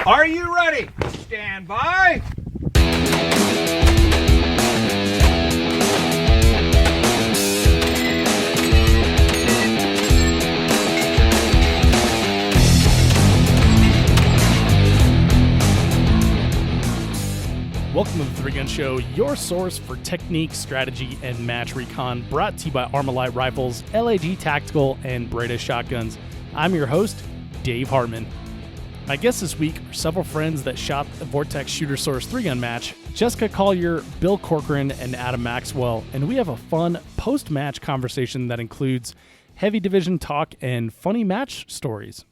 Are you ready? Stand by. Welcome to the 3-Gun Show, your source for technique, strategy, and match recon, brought to you by Armalite Rifles, LAG Tactical, and Breda Shotguns. I'm your host, Dave Hartman. My guests this week are several friends that shot the Vortex Shooter Source 3-Gun match, Jessica Collier, Bill Corcoran, and Adam Maxwell, and we have a fun post-match conversation that includes heavy division talk and funny match stories.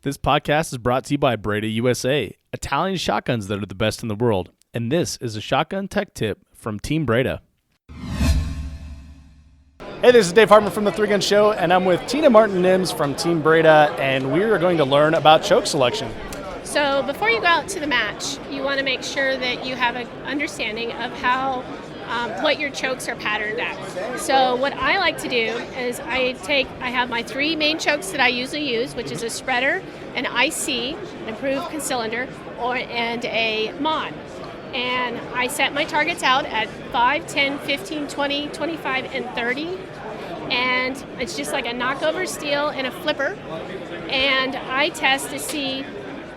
This podcast is brought to you by Breda USA, Italian shotguns that are the best in the world. And this is a shotgun tech tip from Team Breda. Hey, this is Dave Hartman from the 3-Gun Show, and I'm with Tina Martin-Nims from Team Breda, and we are going to learn about choke selection. So before you go out to the match, you want to make sure that you have an understanding of how what your chokes are patterned at. So what I like to do is I have my 3 main chokes that I usually use, which is a spreader, an IC, an improved cylinder, and a mod. And I set my targets out at 5, 10, 15, 20, 25, and 30. And it's just like a knockover steel and a flipper. And I test to see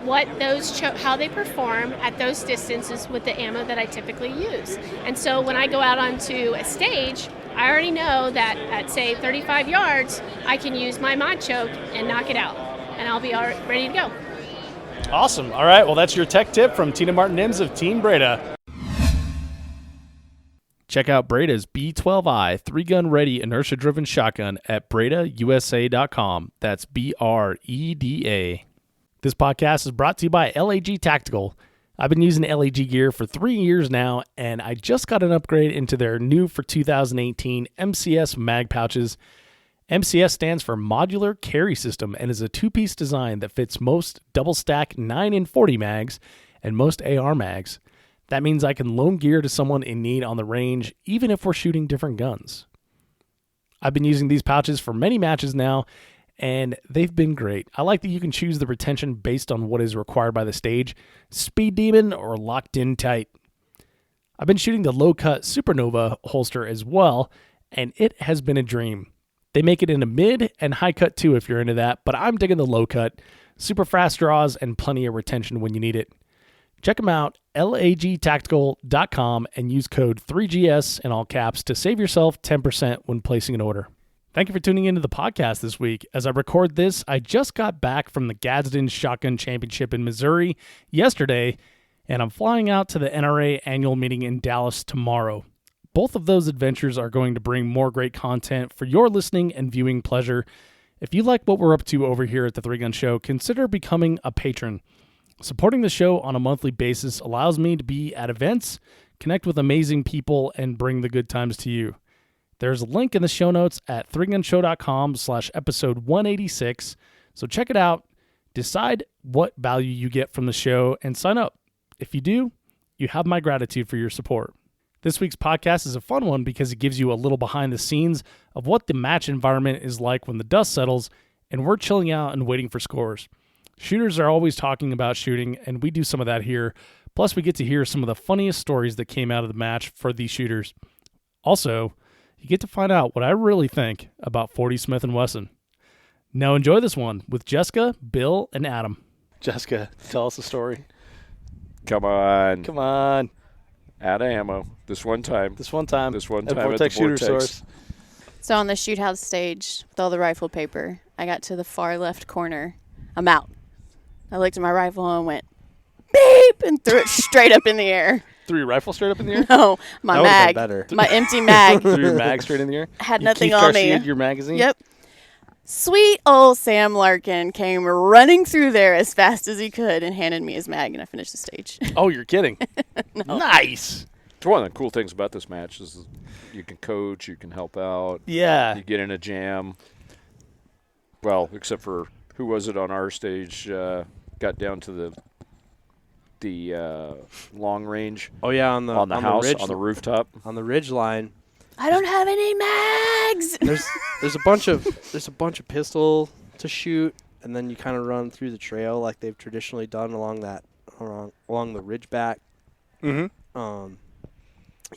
what those how they perform at those distances with the ammo that I typically use. And so when I go out onto a stage, I already know that at, say, 35 yards, I can use my mod choke and knock it out. And I'll be ready to go. Awesome. All right. Well, that's your tech tip from Tina Martin-Nims of Team Breda. Check out Breda's B12i 3-gun ready inertia-driven shotgun at BredaUSA.com. That's BREDA. This podcast is brought to you by LAG Tactical. I've been using LAG gear for 3 years now, and I just got an upgrade into their new for 2018 MCS mag pouches. MCS stands for Modular Carry System and is a 2-piece design that fits most double-stack 9 and 40 mags and most AR mags. That means I can loan gear to someone in need on the range, even if we're shooting different guns. I've been using these pouches for many matches now, and they've been great. I like that you can choose the retention based on what is required by the stage, Speed Demon or locked in tight. I've been shooting the low-cut Supernova holster as well, and it has been a dream. They make it in a mid and high cut too if you're into that, but I'm digging the low cut. Super fast draws and plenty of retention when you need it. Check them out, lagtactical.com, and use code 3GS in all caps to save yourself 10% when placing an order. Thank you for tuning into the podcast this week. As I record this, I just got back from the Gadsden Shotgun Championship in Missouri yesterday, and I'm flying out to the NRA annual meeting in Dallas tomorrow. Both of those adventures are going to bring more great content for your listening and viewing pleasure. If you like what we're up to over here at the 3-Gun Show, consider becoming a patron. Supporting the show on a monthly basis allows me to be at events, connect with amazing people, and bring the good times to you. There's a link in the show notes at 3gunshow.com/episode 186. So check it out, decide what value you get from the show, and sign up. If you do, you have my gratitude for your support. This week's podcast is a fun one because it gives you a little behind the scenes of what the match environment is like when the dust settles and we're chilling out and waiting for scores. Shooters are always talking about shooting, and we do some of that here. Plus, we get to hear some of the funniest stories that came out of the match for these shooters. Also, you get to find out what I really think about 40 Smith & Wesson. Now enjoy this one with Jessica, Bill, and Adam. Jessica, tell us a story. Come on. Come on. Out of ammo. This one time. This one time at Vortex the Vortex Shooter Source. So on the shoot house stage with all the rifle paper, I got to the far left corner. I'm out. I looked at my rifle and went, beep, and threw it straight up in the air. Threw your rifle straight up in the air? No, my mag. My empty mag. Threw your mag straight in the air? Had nothing on me. Your magazine? Yep. Sweet old Sam Larkin came running through there as fast as he could and handed me his mag, and I finished the stage. Oh, you're kidding. No. Nice. It's one of the cool things about this match is you can coach, you can help out. Yeah. You get in a jam. Well, except for, who was it on our stage, got down to the long range. Oh, yeah, on the house, ridge, on the rooftop. On the ridge line. I don't have any mags. There's a bunch of pistol to shoot, and then you kind of run through the trail like they've traditionally done along the ridgeback. Mm-hmm.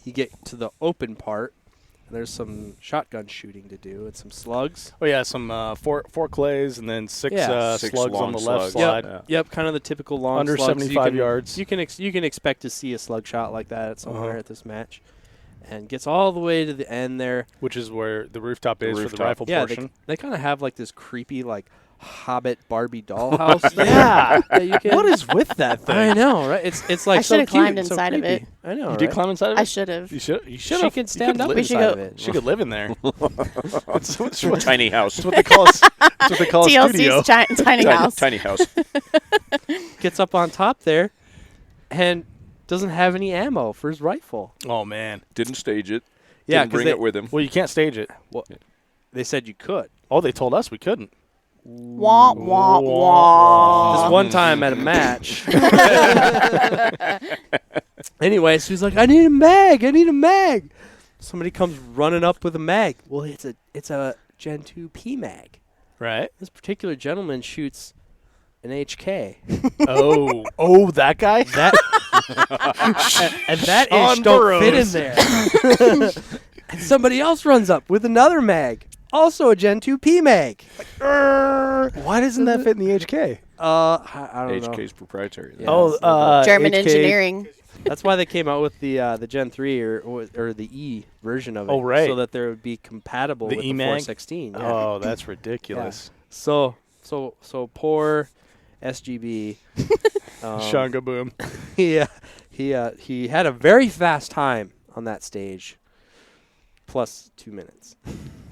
You get to the open part, and there's some shotgun shooting to do and some slugs. Oh yeah, some four clays and then six Six slugs on long the left slugs. slide. Yep, kind of the typical long Under slugs. 75 yards. You can expect to see a slug shot like that somewhere at this match, and gets all the way to the end there. Which is where the rooftop is for the rooftop. rifle Yeah, portion. they kind of have like this creepy like Hobbit Barbie dollhouse. thing Yeah. that you can. What is with that thing? I know, right? It's like I so should've cute, climbed so inside of creepy. it. I know, You right? did climb inside of it? I should have. You should. You should. She can stand up We should inside go- of it. She could live in there. That's what Tiny house. That's what they call us. That's what they call a studio. TLC's tiny house. Tiny house. Gets up on top there, and doesn't have any ammo for his rifle. Oh man. Didn't stage it. Yeah, Didn't bring it with him. Well, you can't stage it. they said you could. Oh, they told us we couldn't. Wah, wah, wah. This one time at a match. Anyway, so he's like, I need a mag. Somebody comes running up with a mag. Well, it's a Gen 2 P mag. Right. This particular gentleman shoots an HK. Oh, that guy. That and that Sean inch don't Burrows. fit in there. And somebody else runs up with another mag, also a Gen 2 P mag. Why doesn't that fit in the HK? I don't know. HK's proprietary. Yeah. Oh, German HK. engineering. That's why they came out with the Gen 3 or the E version of it. Oh, right. So that there would be compatible The with E the mag? 416. Yeah. Oh, that's ridiculous. So poor SGB. Shanga boom. He had a very fast time on that stage. Plus 2 minutes.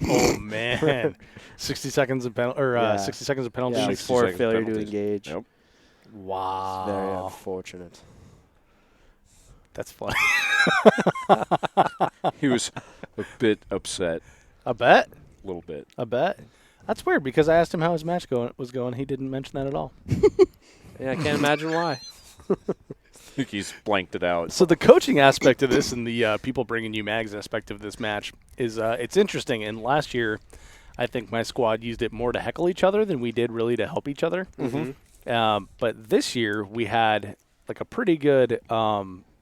Oh man. 60 seconds of penalty Yeah. 60 seconds of penalty. Yeah, 60 for second failure to penalties. engage. Yep. Wow. Very unfortunate. That's funny. He was a bit upset. I bet. A little bit. I bet. That's weird because I asked him how his match was going. He didn't mention that at all. Yeah, I can't imagine why. I think he's blanked it out. So the coaching aspect of this and the people bringing you mags aspect of this match is it's interesting. And last year, I think my squad used it more to heckle each other than we did really to help each other. Mm-hmm. But this year we had like a pretty good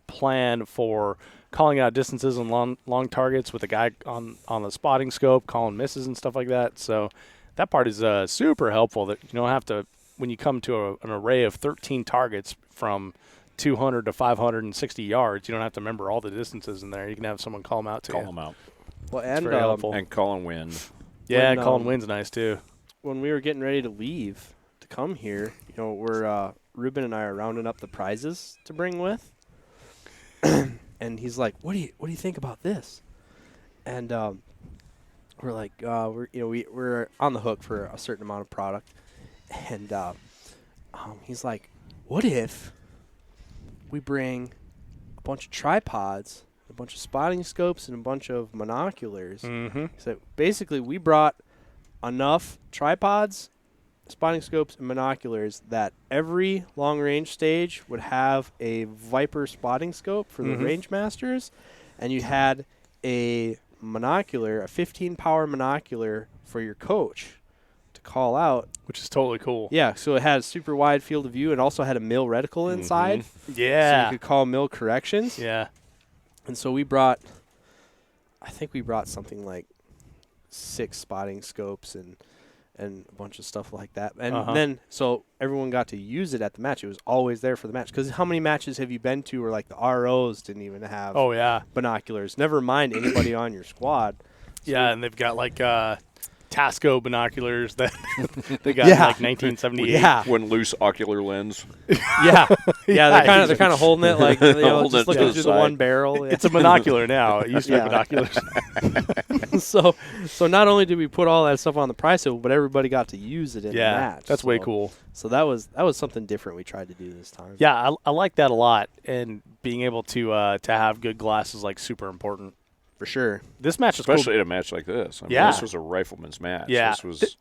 plan for calling out distances and long targets with a guy on the spotting scope, calling misses and stuff like that. So that part is super helpful. That you don't have to when you come to an array of 13 targets from 200 to 560 yards. You don't have to remember all the distances in there. You can have someone call them out to Call you. him out. Well, It's and very helpful. And call and win. Yeah, when, calling wins nice too. when we were getting ready to leave to come here, we're Ruben and I are rounding up the prizes to bring with, and he's like, "What do you think about this?" And we're like, we're on the hook for a certain amount of product, and he's like, "What if we bring a bunch of tripods, a bunch of spotting scopes, and a bunch of monoculars?" Mm-hmm. So basically, we brought enough tripods, spotting scopes, and monoculars that every long-range stage would have a Viper spotting scope for the range masters, and you had a monocular, a 15-power monocular for your coach to call out. Which is totally cool. Yeah, so it had a super wide field of view and also had a mill reticle inside, so Yeah. you could call mill corrections. Yeah. And so I think we brought something like 6 spotting scopes and a bunch of stuff like that. And then, so everyone got to use it at the match. It was always there for the match. Because how many matches have you been to where, like, the ROs didn't even have Oh, yeah. binoculars? Never mind anybody on your squad. Yeah, and they've got like Tasco binoculars that they got Yeah. in like 1978. Yeah. One loose ocular lens. Yeah. Yeah, they're kind of holding it like, Holding just it looking to the through the side. one barrel. Yeah. It's a monocular now. It used to be Yeah. binoculars. So not only did we put all that stuff on the price table, but everybody got to use it in the Yeah, match. that's way So- cool. So that was something different we tried to do this time. Yeah, I like that a lot. And being able to have good glass is like super important. For sure. This match is Especially cool. at a match like this. I mean, Yeah. this was a rifleman's match. Yeah. This was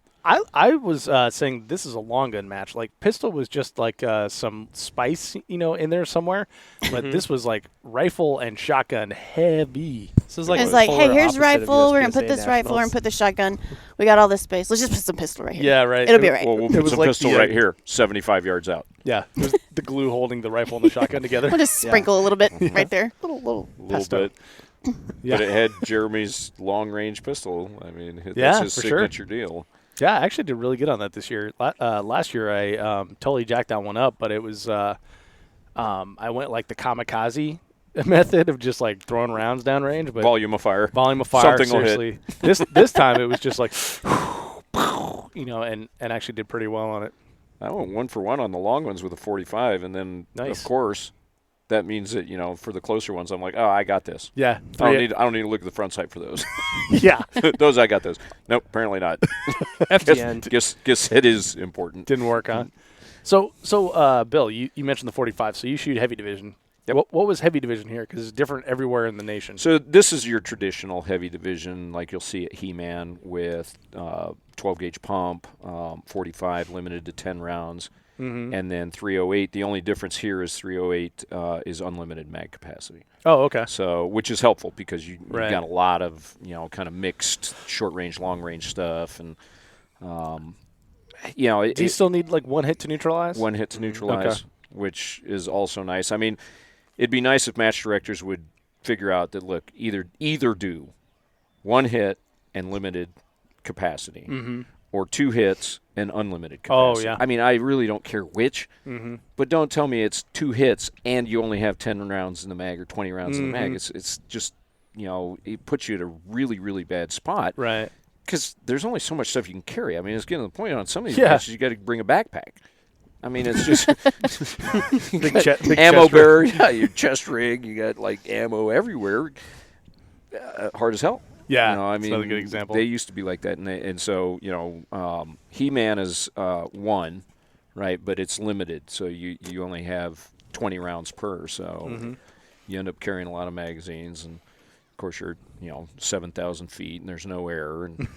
I was saying this is a long gun match. Like pistol was just like some spice, in there somewhere, but this was like rifle and shotgun heavy. This is like It's like, hey, here's opposite of rifle. We're gonna USPSA put this rifle. We're gonna Nationals. put this shotgun. We got all this space. Let's just put some pistol right here. Yeah, right. It'll be right. Well, we'll It put was some like pistol the, right here, 75 yards out. Yeah, it was the glue holding the rifle and the shotgun together. We'll just sprinkle a little bit right there. A little Pesto. bit. Yeah. But it had Jeremy's long-range pistol. I mean, that's Yeah, his for sure. signature deal. Yeah, I actually did really good on that this year. Last year, I totally jacked that one up, but it was I went like the kamikaze method of just like throwing rounds downrange. But Volume of fire. volume of fire, Something will hit. seriously. This time it was just like, and actually did pretty well on it. I went 1 for 1 on the long ones with a 45, and then Nice. of course that means that for the closer ones, I'm like, oh, I got this. Yeah, I don't need to look at the front sight for those. yeah, Those I got those. Nope, apparently not. FTN. Guess it is important. didn't work, huh? So Bill, you mentioned the 45, so you shoot heavy division. Yep. What was heavy division here? Because it's different everywhere in the nation. So this is your traditional heavy division, like you'll see at He-Man with 12-gauge pump, 45 limited to 10 rounds, and then 308. The only difference here is 308 is unlimited mag capacity. Oh, okay. So, which is helpful because you've Right. got a lot of kind of mixed short range, long range stuff, and Do you still need like one hit to neutralize? one hit to neutralize, which is also nice. I mean, it'd be nice if match directors would figure out that look, either do one hit and limited capacity, or 2 hits and unlimited capacity. Oh, yeah. I mean, I really don't care which, but don't tell me it's 2 hits and you only have 10 rounds in the mag or 20 rounds in the mag. It's just it puts you at a really, really bad spot. Right. Because there's only so much stuff you can carry. I mean, it's getting to the point on some of these Yeah. matches you got to bring a backpack. I mean, it's just Big ammo chest rig. bearer, yeah, your chest rig, you got like ammo everywhere. Hard as hell. Yeah, I that's mean, another good example. They used to be like that, and so He-Man is 1, right? But it's limited, so you only have 20 rounds per. So you end up carrying a lot of magazines, and of course you're 7,000 feet, and there's no air, and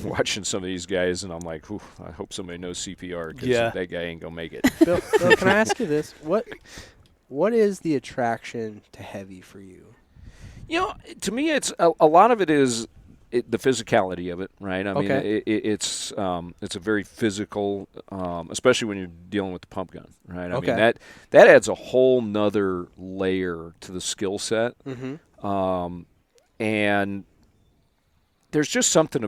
watching some of these guys, and I'm like, "Ooh, I hope somebody knows CPR because Yeah. that guy ain't gonna make it." Bill, can I ask you this? What is the attraction to heavy for you? To me, it's a lot of it is the physicality of it, right? I mean, Okay. it's a very physical, especially when you're dealing with the pump gun, right? I Okay. mean, that adds a whole nother layer to the skill set, and there's just something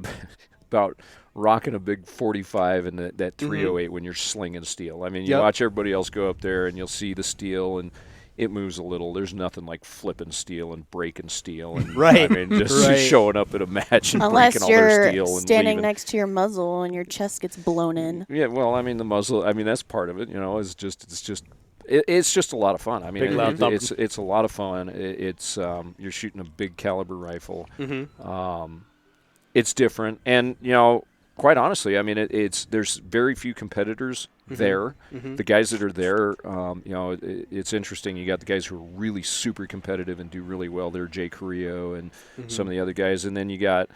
about rocking a big 45 and that 308 when you're slinging steel. I mean, you Yep. watch everybody else go up there, and you'll see the steel and it moves a little. There's nothing like flipping steel and breaking steel. And, Right. I mean, just Right. showing up at a match and Unless breaking all their you're steel and standing leaving. next to your muzzle and your chest gets blown in. Yeah, well, I mean, the muzzle. I mean, that's part of it. It's just a lot of fun. I mean, Big loud thump. it's a lot of fun. It's you're shooting a big caliber rifle. It's different, and quite honestly, I mean, there's very few competitors there. The guys that are there, it's interesting. You got the guys who are really super competitive and do really well. They're Jay Carrillo and some of the other guys, and then you got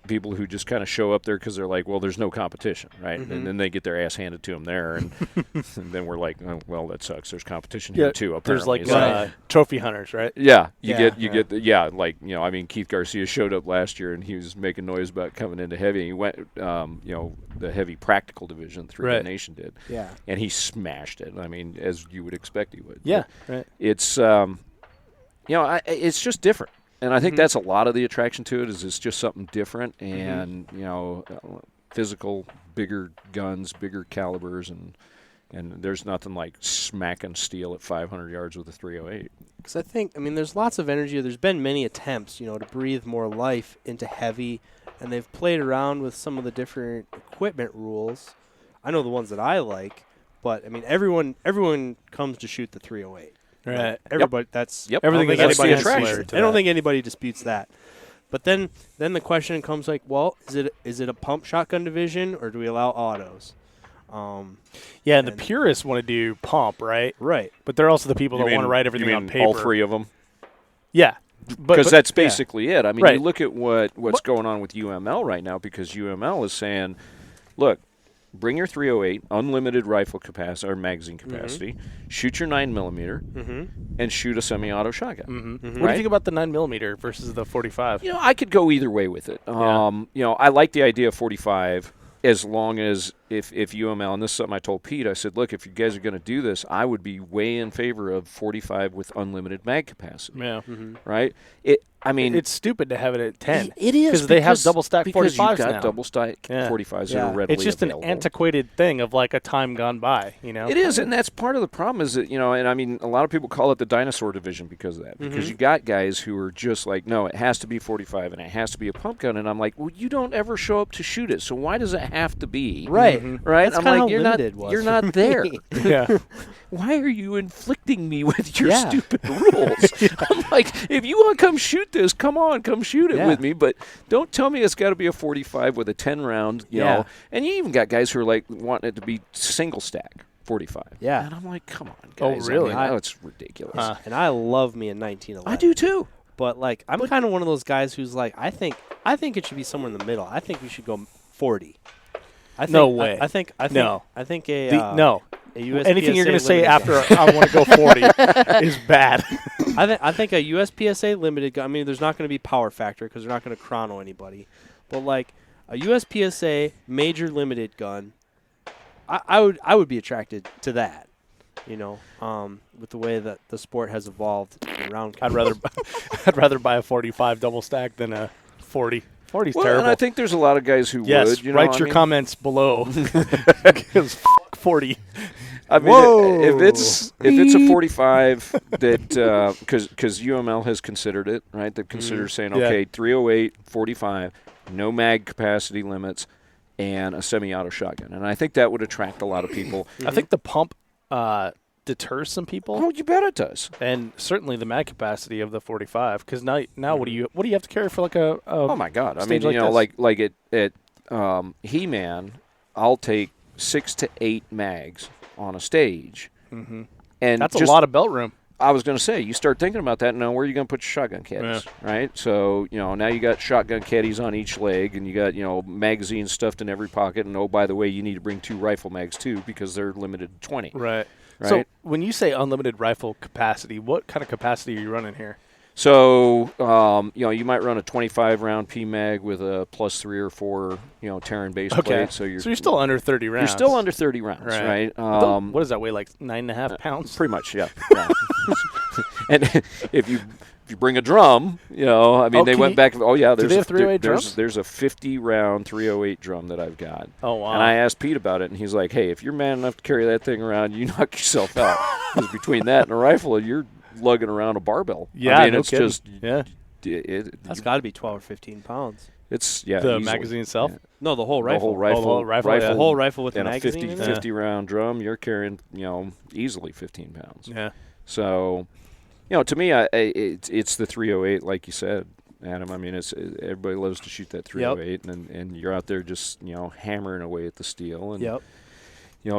people who just kind of show up there because they're like, well, there's no competition, right? And then they get their ass handed to them there, and, and then we're like, oh, well, that sucks. There's competition here too. There's like apparently. trophy hunters, right? Yeah, you Yeah, get I mean, Keith Garcia showed up last year and he was making noise about coming into heavy. And he went, the heavy practical division, 3 Nation did. Yeah. And he smashed it. I mean, as you would expect he would. Yeah, But right. it's, it's just different. And I think that's a lot of the attraction to it is it's just something different and, physical, bigger guns, bigger calibers, and there's nothing like smacking steel at 500 yards with a 308. Because I think, there's lots of energy. There's been many attempts, to breathe more life into heavy, and they've played around with some of the different equipment rules. I know the ones that I like, but everyone comes to shoot the 308. Right. Everybody. That's Yep. Everything I don't think that's anybody ancillary disputes- to I don't that. think anybody disputes that. But then the question comes like, well, is it a pump shotgun division or do we allow autos? Yeah, and the purists want to do pump, right? Right. But they're also the people You that want to mean- write everything you on mean paper. all 3 of them? Yeah. Because that's yeah. basically it. I mean, Right. you look at what's going on with UML right now because UML is saying, look, bring your 308, unlimited rifle capacity or magazine capacity, shoot your 9mm, and shoot a semi-auto shotgun. What do you think about the 9mm versus the 45? You know, I could go either way with it. You know, I like the idea of 45 as long as if UML, and this is something I told Pete, I said, look, if you guys are going to do this, I would be way in favor of 45 with unlimited mag capacity. Yeah. Right? I mean, it's stupid to have it at 10. It is because they have double stack 45s because you've got now. double stack 45s that are readily It's just available. an antiquated thing of like a time gone by, you know. It is, and that's part of the problem is that, you know, and I mean, a lot of people call it the dinosaur division because of that. Because you got guys who are just like, no, it has to be 45 and it has to be a pump gun, and I'm like, well, you don't ever show up to shoot it, so why does it have to be? Right. Right? That's I'm kinda like, how you're not limited was you're for not there. Yeah. Why are you inflicting me with your stupid rules? I'm like, if you want to come shoot this, come on, come shoot it with me. But don't tell me it's got to be a 45 with a 10 round, you know. And you even got guys who are like wanting it to be single stack 45. Yeah. And I'm like, come on, Oh, guys. really? I mean, it's ridiculous. And I love me in 1911. I do too. But like, I'm kind of one of those guys who's like, I think it should be somewhere in the middle. I think we should go 40. No way. I think no. I think a no. A USPSA Anything you're going to say limited after I want to go 40 is bad. I think a USPSA limited gun. I mean, there's not going to be power factor because they're not going to chrono anybody. But like a USPSA major limited gun, I would be attracted to that. You know, with the way that the sport has evolved around. I'd rather buy a 45 double stack than a 40. 40's Well, terrible. and I think there's a lot of guys who yes, would. You know, write I your mean, comments below. Because 40. I mean, if it's a 45 that because UML has considered it, right? They've considered saying, okay, 308, 45, no mag capacity limits, and a semi-auto shotgun, and I think that would attract a lot of people. I think the pump deters some people. Oh, you bet it does. And certainly the mag capacity of the 45, because now what do you have to carry for like a oh my God! I mean, stage you know, this? like at He-Man, I'll take 6 to 8 mags on a stage, and that's just, a lot of belt room. I was going to say, you start thinking about that now. Where are you going to put your shotgun caddies, right? So you know, now you got shotgun caddies on each leg, and you got magazines stuffed in every pocket. And oh, by the way, you need to bring 2 rifle mags too because they're limited to 20. Right. Right. So when you say unlimited rifle capacity, what kind of capacity are you running here? So, you might run a 25-round PMag with a +3 or 4, Terran base plate. So you're still under 30 rounds. You're still under 30 rounds, right? What does that weigh, like 9.5 pounds? Pretty much, yeah. And if you bring a drum, I mean, they went back. Oh yeah, do they have 308 drums? There's a 50-round 308 drum that I've got. Oh wow! And I asked Pete about it, and he's like, "Hey, if you're man enough to carry that thing around, you knock yourself out. Because between that and a rifle, you're lugging around a barbell. Yeah, I mean, no it's kidding. just that's got to be 12 or 15 pounds. It's the easily. magazine itself. Yeah. No, the whole rifle. The whole rifle. The whole rifle. The whole rifle with the and a magazine. 50 round drum. You're carrying easily 15 pounds. Yeah. So, to me, it's the 308, like you said, Adam. I mean, everybody loves to shoot that 308, and you're out there just hammering away at the steel, and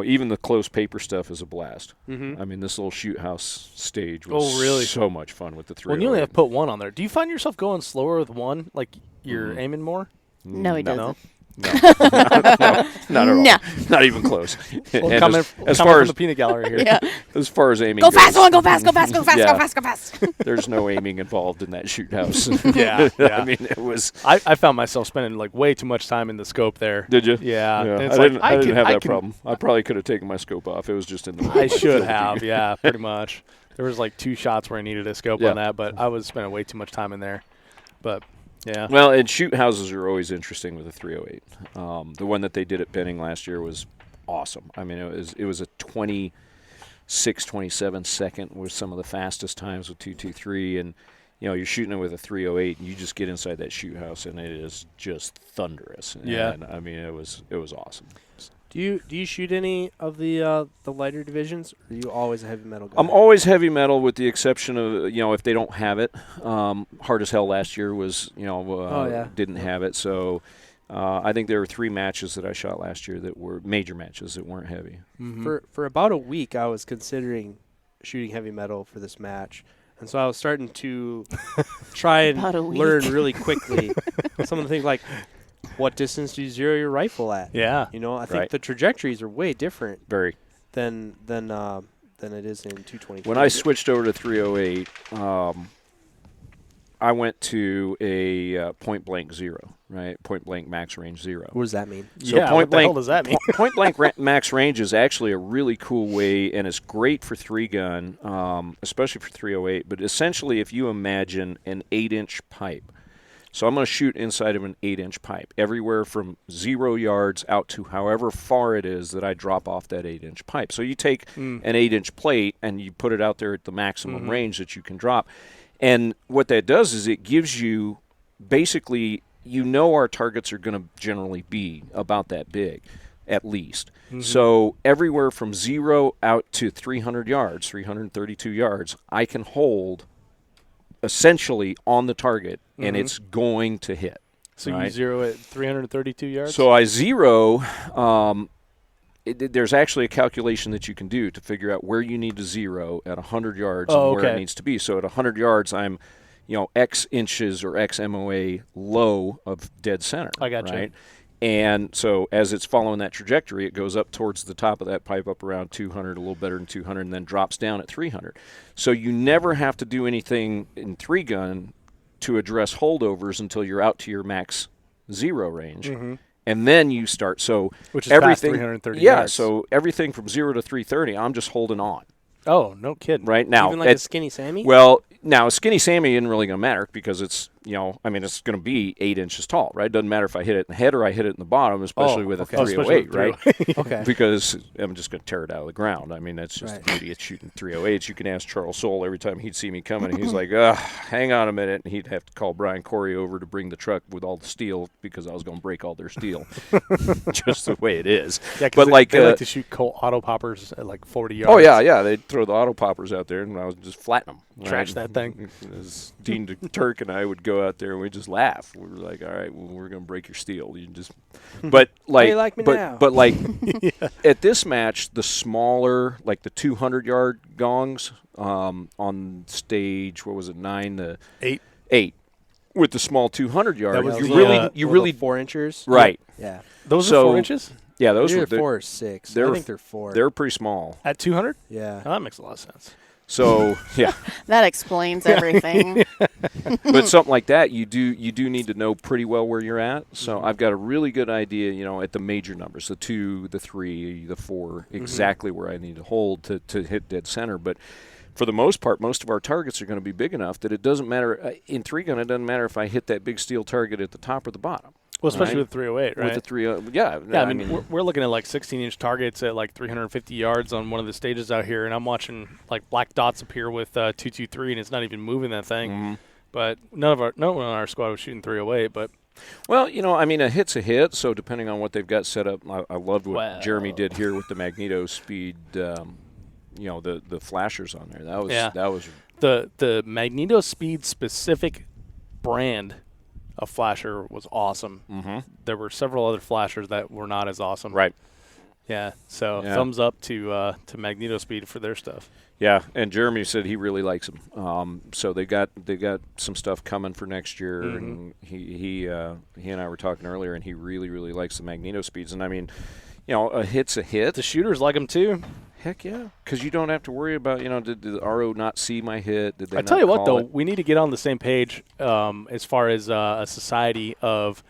even the close paper stuff is a blast. Mm-hmm. I mean, this little shoot house stage was so much fun with the 308. Well, you only have to put one on there. Do you find yourself going slower with one, like you're aiming more? No, he doesn't. No, not at all. No. Not even close. Well, And coming as from far as the peanut gallery here. Yeah. as far as aiming Go goes, fast, go fast, go fast, go fast, Yeah. go fast, go fast. there's no aiming involved in that shoot house. Yeah. I mean, it was. I found myself spending like way too much time in the scope there. Did you? Yeah. And I it's didn't, like, I didn't have I that can- problem. I probably could have taken my scope off. It was just in the way. I should have, yeah, pretty much. There was like 2 shots where I needed a scope Yeah. on that, but I was spending way too much time in there. But yeah. Well, and shoot houses are always interesting with a 308. The one that they did at Benning last year was awesome. I mean, it was a 26-27 second was some of the fastest times with 223, and you're shooting it with a 308, and you just get inside that shoot house, and it is just thunderous. Yeah. And, I mean, it was awesome. Do you shoot any of the lighter divisions, or are you always a heavy metal guy? I'm always heavy metal with the exception of, if they don't have it. Hard as Hell last year was, didn't have it. So I think there were 3 matches that I shot last year that were major matches that weren't heavy. Mm-hmm. For about a week, I was considering shooting heavy metal for this match. And so I was starting to try and About a week. learn really quickly some of the things like what distance do you zero your rifle at? Yeah. You know, I think Right. the trajectories are way different Very. than it is in 223. When I switched over to 308, I went to a point blank zero, right? Point blank max range zero. What does that mean? So Yeah, what the hell does that mean? Point blank max range is actually a really cool way, and it's great for 3-gun, especially for 308. But essentially, if you imagine an 8-inch pipe, so I'm going to shoot inside of an 8-inch pipe, everywhere from 0 yards out to however far it is that I drop off that 8-inch pipe. So you take an 8-inch plate and you put it out there at the maximum range that you can drop. And what that does is it gives you basically, you know, our targets are going to generally be about that big, at least. So everywhere from 0 out to 300 yards, 332 yards, I can hold essentially on the target, and it's going to hit. So right? you zero at 332 yards? So I zero. There's actually a calculation that you can do to figure out where you need to zero at 100 yards and where it needs to be. So at 100 yards, I'm, X inches or X MOA low of dead center. I got you. Right? And so as it's following that trajectory, it goes up towards the top of that pipe up around 200, a little better than 200, and then drops down at 300. So you never have to do anything in 3-gun to address holdovers until you're out to your max zero range. And then you start. So Which is everything, past 330 yeah, yards. so everything from 0 to 330, I'm just holding on. Oh, no kidding. Right now, Even like a Skinny Sammy? well, now a Skinny Sammy isn't really going to matter because it's, it's going to be 8 inches tall, right? Doesn't matter if I hit it in the head or I hit it in the bottom, especially with a 308, right? Okay. Because I'm just going to tear it out of the ground. I mean, that's just the beauty of shooting 308s. You can ask Charles Soule every time he'd see me coming, and he's like, hang on a minute, and he'd have to call Brian Corey over to bring the truck with all the steel because I was going to break all their steel. Just the way it is. Yeah, but they like to shoot Colt auto poppers at like 40 yards. Oh, yeah, they'd throw the auto poppers out there, and I would just flatten them. Trash that thing. As Dean Turk and I would go out there, and we'd just laugh. We were like, all right, well, we're going to break your steel. You just, but like, you like me now? but like at this match, the smaller, like the 200-yard gongs on stage, what was it, 9 to 8 with the small 200-yard. That was you really 4 inches? right. Yeah. Those So- are 4 inches? Yeah, those They're were 4 or 6. they're- I think they're 4. they're pretty small. At 200? Yeah. Oh, that makes a lot of sense. So yeah. That explains everything. But something like that, you do need to know pretty well where you're at. So I've got a really good idea, at the major numbers, the 2, the 3, the 4, exactly where I need to hold to hit dead center. But for the most part, most of our targets are going to be big enough that it doesn't matter. In 3-gun, it doesn't matter if I hit that big steel target at the top or the bottom. Well, especially Right. with 308, right? With the 3, yeah. Yeah, I mean, we're looking at like 16-inch targets at like 350 yards on one of the stages out here, and I'm watching like black dots appear with 223, and it's not even moving that thing. But no one on our squad was shooting 308. But well, a hit's a hit. So depending on what they've got set up, I loved what Jeremy did here with the Magneto Speed. The flashers on there. That was the Magneto Speed specific brand of flasher was awesome. There were several other flashers that were not as awesome. right. Yeah. So thumbs up to Magneto Speed for their stuff. Yeah, and Jeremy said he really likes them. So they got some stuff coming for next year, and he and I were talking earlier, and he really likes the Magneto Speeds. And I mean, a hit's a hit. The shooters like them too. Heck yeah, because you don't have to worry about did the RO not see my hit? Did they? I tell you what, though, it? we need to get on the same page as far as a society of,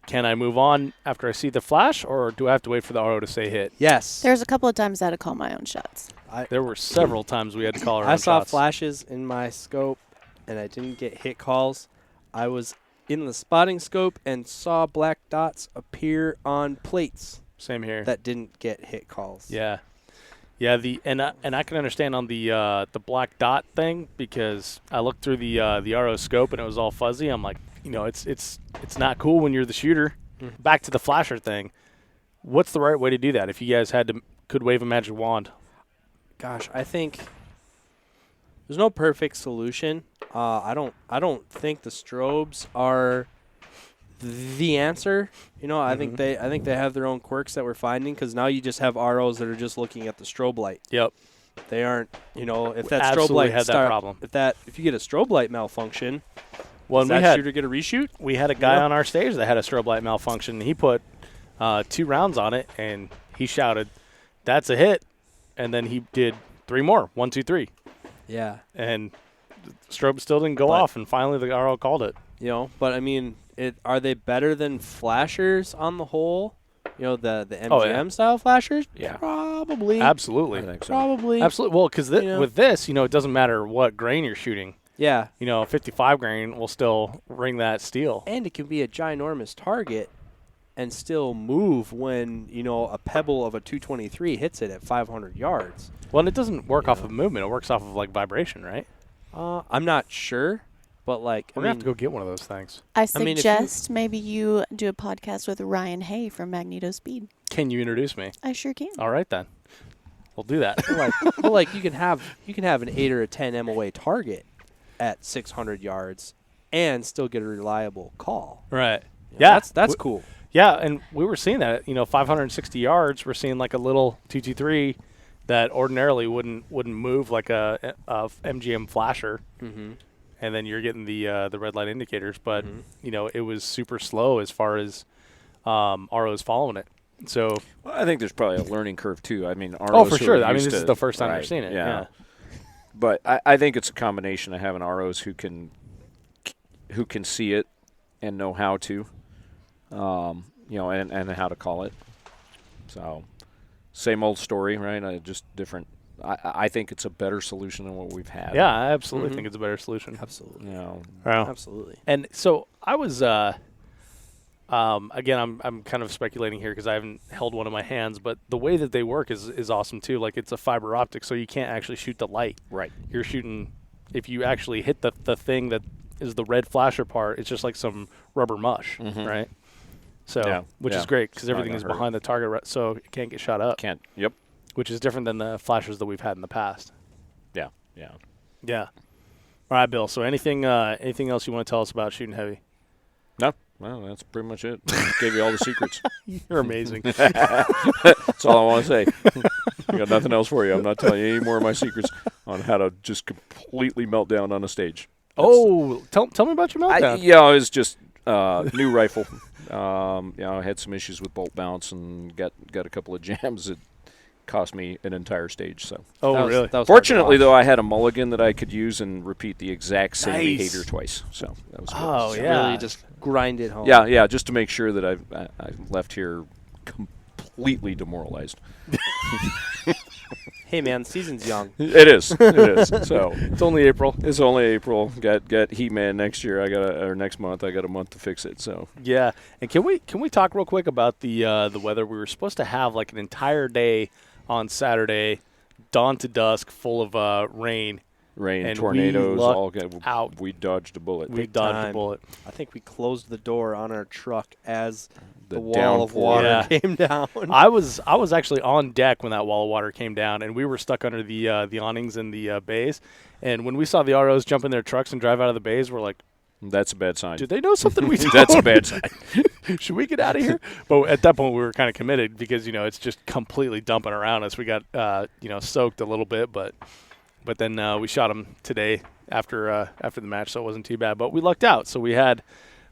can I move on after I see the flash, or do I have to wait for the RO to say hit? Yes. There's a couple of times I had to call my own shots. There were several times we had to call our I own saw shots. flashes in my scope, and I didn't get hit calls. I was in the spotting scope and saw black dots appear on plates Same here. that didn't get hit calls. Yeah. Yeah, and I can understand on the black dot thing, because I looked through the RO scope and it was all fuzzy. I'm like, it's not cool when you're the shooter. Back to the flasher thing. What's the right way to do that? If you guys could wave a magic wand. Gosh, I think there's no perfect solution. I don't think the strobes are the answer. I think they have their own quirks that we're finding, because now you just have ROs that are just looking at the strobe light. Yep. They aren't, if that strobe Absolutely light had that problem. If you get a strobe light malfunction, Well, Does and we that had shooter get a reshoot? we had a guy on our stage that had a strobe light malfunction. And he put 2 rounds on it, and he shouted, "That's a hit!" And then he did 3 more, 1, 2, 3, Yeah. and the strobe still didn't go But- off. And finally, the RO called it. But I mean, are they better than flashers on the whole? The MGM Oh, yeah. style flashers? Yeah. Probably. Absolutely, I think so. Probably. absolutely. Well, because You know. with this, it doesn't matter what grain you're shooting. Yeah. 55 grain will still ring that steel. And it can be a ginormous target and still move when, a pebble of a 223 hits it at 500 yards. Well, and it doesn't work off of movement. It works off of, vibration, right? I'm not sure, but We're going to have to go get one of those things. I I mean, if you- suggest maybe you do a podcast with Ryan Hay from Magneto Speed. Can you introduce me? I sure can. All right, then. We'll do that. you can have an 8 or a 10 MOA target at 600 yards and still get a reliable call. Right. You know, Yeah. That's cool. Yeah, and we were seeing that, 560 yards, we're seeing like a little 223 that ordinarily wouldn't move like a MGM flasher. Mm-hmm. And then you're getting the red light indicators, but it was super slow as far as ROs following it. So Well, I think there's probably a learning curve too. I mean, ROs for who sure. are I mean, used this is to- the first time right, I've seen it. Yeah. But I think it's a combination of having ROs who can see it and know how to, and how to call it. So, same old story, right? Just different. I think it's a better solution than what we've had. Yeah, I absolutely think it's a better solution. Absolutely. Absolutely. And so I was, again, I'm kind of speculating here because I haven't held one in my hands, but the way that they work is awesome too. Like it's a fiber optic, so you can't actually shoot the light. Right. You're shooting, if you actually hit the thing that is the red flasher part, it's just like some rubber mush, right? So, which is great because everything is behind the target, so it can't get shot up. Can't. Yep. Which is different than the flashers that we've had in the past. Yeah. Yeah. Yeah. All right, Bill. So anything else you want to tell us about shooting heavy? No. Well, that's pretty much it. Gave you all the secrets. You're amazing. That's all I want to say. I got nothing else for you. I'm not telling you any more of my secrets on how to just completely melt down on a stage. Tell me about your meltdown. It was just new rifle. I had some issues with bolt bounce and got a couple of jams that cost me an entire stage. So. Really? That was Fortunately, though, I had a mulligan that I could use and repeat the exact same Nice. behavior twice. So that was good. Oh, So- yeah. Really just grind it home. Yeah, just to make sure that I left here completely demoralized. Hey, man, the season's young. It is. So It's only April. it's only April. Got Heat Man next year. Or next month. I got a month to fix it. So Yeah. And can we talk real quick about the weather? We were supposed to have like an entire day on Saturday, dawn to dusk, full of rain. rain, And tornadoes, we all lucked got. out. We dodged a bullet. We Big dodged a time. bullet. I think we closed the door on our truck as The the wall of downpour. water Yeah. came down. I was actually on deck when that wall of water came down, and we were stuck under the awnings in the bays. And when we saw the ROs jump in their trucks and drive out of the bays, we're like, That's a bad sign. "Do they know something we don't? That's a bad sign. Should we get out of here?" But at that point, we were kind of committed because it's just completely dumping around us. We got soaked a little bit, but then we shot them today after the match, so it wasn't too bad. But we lucked out, so we had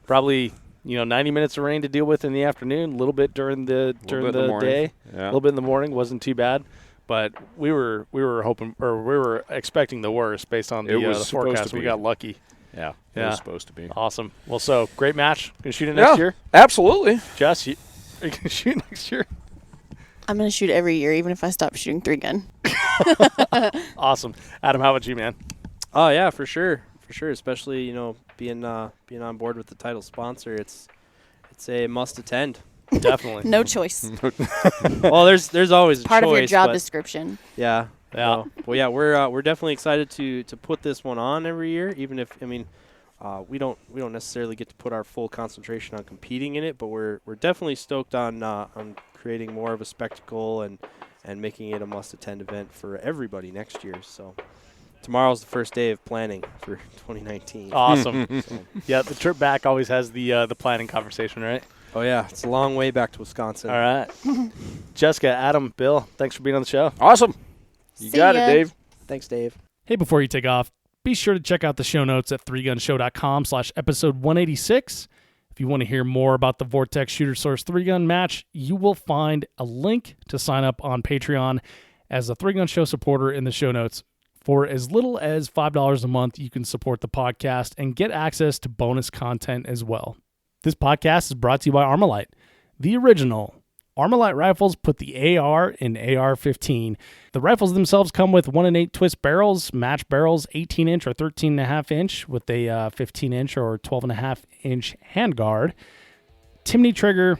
probably 90 minutes of rain to deal with in the afternoon, a little bit during the morning. day, Yeah. a little bit in the morning. Wasn't too bad, but we were hoping, or we were expecting the worst based on It was the supposed forecast. to We be. got lucky. Yeah. It Yeah. was supposed to be. Awesome. Well, so great match. Gonna shoot it next year, Absolutely. Jess. Are you gonna shoot next year? I'm going to shoot every year, even if I stop shooting 3-gun. Awesome. Adam, how about you, man? Oh yeah, for sure. Especially being on board with the title sponsor, it's a must attend. Definitely. No choice. Well, there's always a Part choice, of your job but description. yeah. Yeah. Well, yeah, we're definitely excited to put this one on every year. Even if we don't necessarily get to put our full concentration on competing in it, but we're definitely stoked on creating more of a spectacle and making it a must-attend event for everybody next year. So tomorrow's the first day of planning for 2019. Awesome. Yeah, the trip back always has the planning conversation, right? Oh yeah, it's a long way back to Wisconsin. All right. Jessica, Adam, Bill, thanks for being on the show. Awesome. You See got ya. it, Dave. Thanks, Dave. Hey, before you take off, Be sure to check out the show notes at 3gunshow.com/episode 186. If you want to hear more about the Vortex Shooter Source 3-gun match, you will find a link to sign up on Patreon as a 3-Gun Show supporter in the show notes. For as little as $5 a month, you can support the podcast and get access to bonus content as well. This podcast is brought to you by Armalite, the original. Armalite rifles put the AR in AR-15. The rifles themselves come with 1-8 twist barrels, match barrels, 18-inch or 13.5-inch with a 15-inch or 12.5-inch handguard, Timney trigger,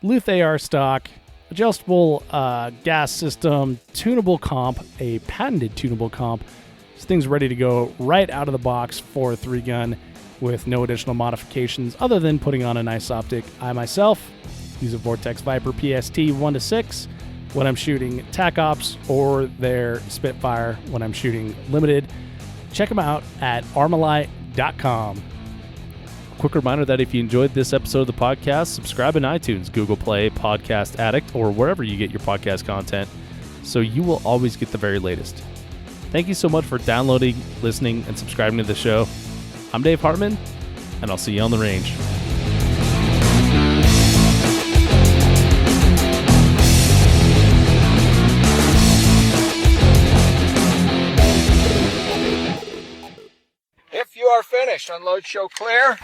Luth AR stock, adjustable gas system, tunable comp, a patented tunable comp. This thing's ready to go right out of the box for a 3-gun with no additional modifications other than putting on a nice optic. I myself use a Vortex Viper PST 1-6 when I'm shooting TAC Ops or their Spitfire when I'm shooting limited. Check them out at armalite.com. Quick reminder that if you enjoyed this episode of the podcast, subscribe in iTunes, Google Play, Podcast Addict, or wherever you get your podcast content, so you will always get the very latest. Thank you so much for downloading, listening, and subscribing to the show. I'm Dave Hartman, and I'll see you on the range. If you are finished, unload, show clear.